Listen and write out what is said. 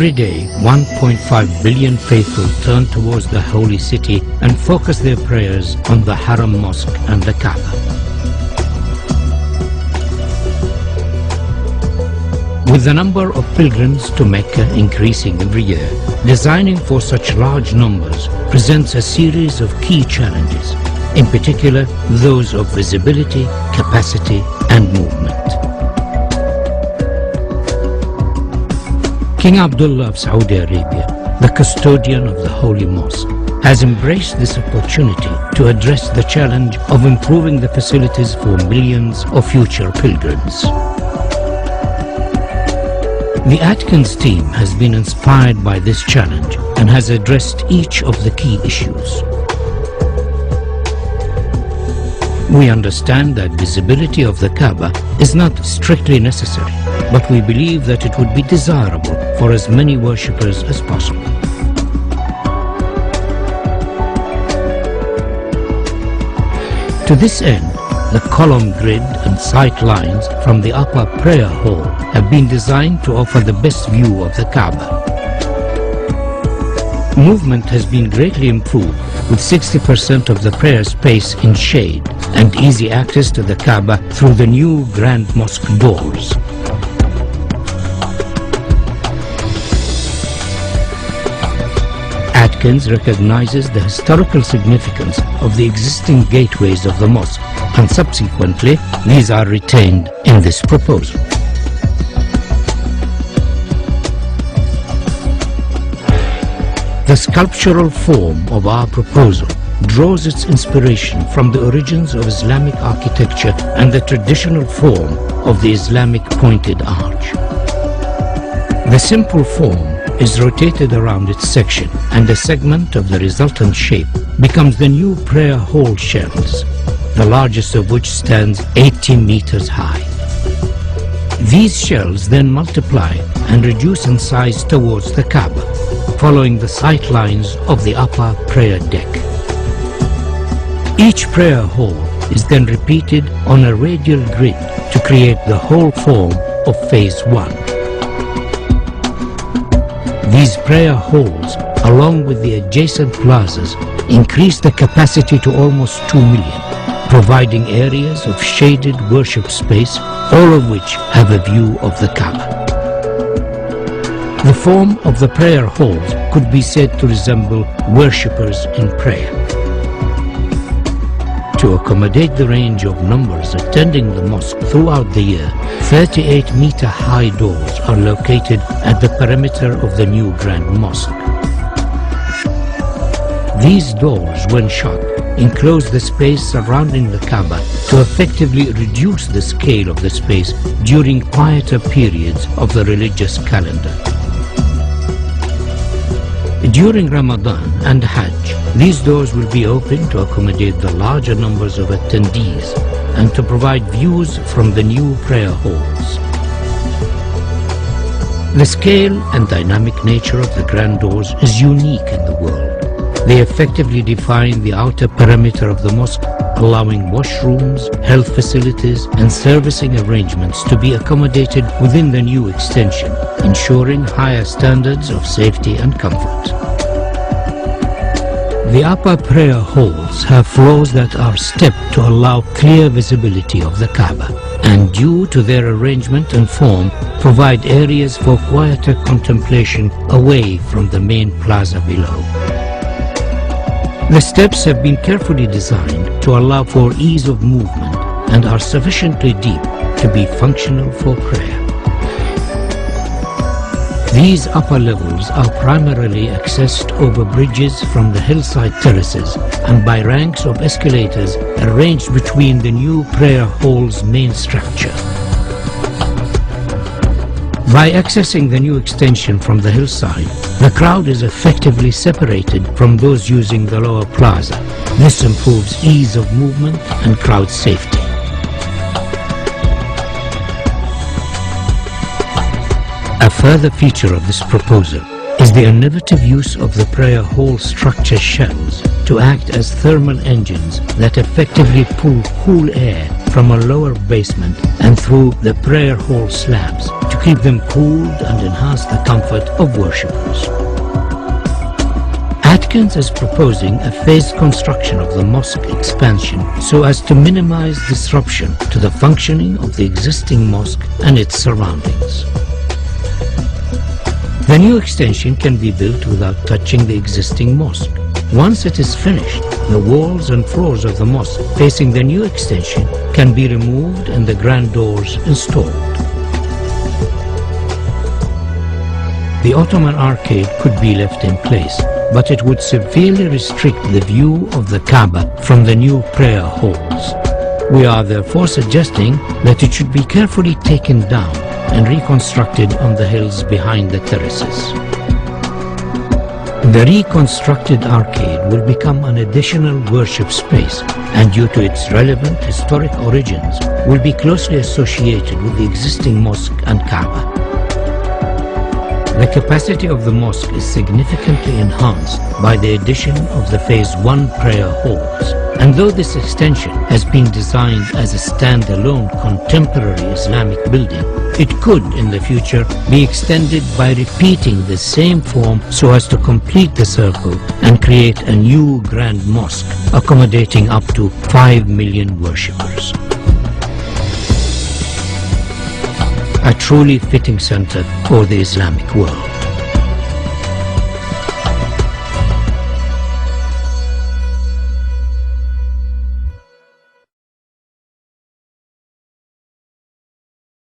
Every day, 1.5 billion faithful turn towards the holy city and focus their prayers on the Haram Mosque and the Kaaba. With the number of pilgrims to Mecca increasing every year, designing for such large numbers presents a series of key challenges, in particular those of visibility, capacity and movement. King Abdullah of Saudi Arabia, the custodian of the Holy Mosque, has embraced this opportunity to address the challenge of improving the facilities for millions of future pilgrims. The Atkins team has been inspired by this challenge and has addressed each of the key issues. We understand that visibility of the Kaaba is not strictly necessary, but we believe that it would be desirable for as many worshippers as possible. To this end, the column grid and sight lines from the upper prayer hall have been designed to offer the best view of the Kaaba. Movement has been greatly improved, with 60% of the prayer space in shade and easy access to the Kaaba through the new Grand Mosque doors. Atkins recognizes the historical significance of the existing gateways of the mosque, and subsequently these are retained in this proposal. The sculptural form of our proposal draws its inspiration from the origins of Islamic architecture and the traditional form of the Islamic pointed arch. The simple form is rotated around its section, and a segment of the resultant shape becomes the new prayer hall shells, the largest of which stands 80 meters high. These shells then multiply and reduce in size towards the Kaaba, following the sight lines of the upper prayer deck. Each prayer hall is then repeated on a radial grid to create the whole form of Phase 1. These prayer halls, along with the adjacent plazas, increase the capacity to almost 2 million, providing areas of shaded worship space, all of which have a view of the Kaaba. The form of the prayer halls could be said to resemble worshippers in prayer. To accommodate the range of numbers attending the mosque throughout the year, 38-meter-high doors are located at the perimeter of the new Grand Mosque. These doors, when shut, enclose the space surrounding the Kaaba to effectively reduce the scale of the space during quieter periods of the religious calendar. During Ramadan and Hajj, these doors will be open to accommodate the larger numbers of attendees and to provide views from the new prayer halls. The scale and dynamic nature of the grand doors is unique in the world. They effectively define the outer perimeter of the mosque, allowing washrooms, health facilities and servicing arrangements to be accommodated within the new extension, ensuring higher standards of safety and comfort. The upper prayer halls have floors that are stepped to allow clear visibility of the Kaaba, and due to their arrangement and form, provide areas for quieter contemplation away from the main plaza below. The steps have been carefully designed to allow for ease of movement and are sufficiently deep to be functional for prayer. These upper levels are primarily accessed over bridges from the hillside terraces and by ranks of escalators arranged between the new prayer hall's main structure. By accessing the new extension from the hillside, the crowd is effectively separated from those using the lower plaza. This improves ease of movement and crowd safety. A further feature of this proposal is the innovative use of the prayer hall structure shells to act as thermal engines that effectively pull cool air from a lower basement and through the prayer hall slabs to keep them cooled and enhance the comfort of worshippers. Atkins is proposing a phased construction of the mosque expansion so as to minimize disruption to the functioning of the existing mosque and its surroundings. The new extension can be built without touching the existing mosque. Once it is finished, the walls and floors of the mosque facing the new extension can be removed and the grand doors installed. The Ottoman arcade could be left in place, but it would severely restrict the view of the Kaaba from the new prayer halls. We are therefore suggesting that it should be carefully taken down and reconstructed on the hills behind the terraces. The reconstructed arcade will become an additional worship space and due to its relevant historic origins will be closely associated with the existing mosque and Kaaba. The capacity of the mosque is significantly enhanced by the addition of the Phase 1 prayer halls. And though this extension has been designed as a standalone contemporary Islamic building, it could in the future be extended by repeating the same form so as to complete the circle and create a new grand mosque accommodating up to 5 million worshippers. A truly fitting center for the Islamic world.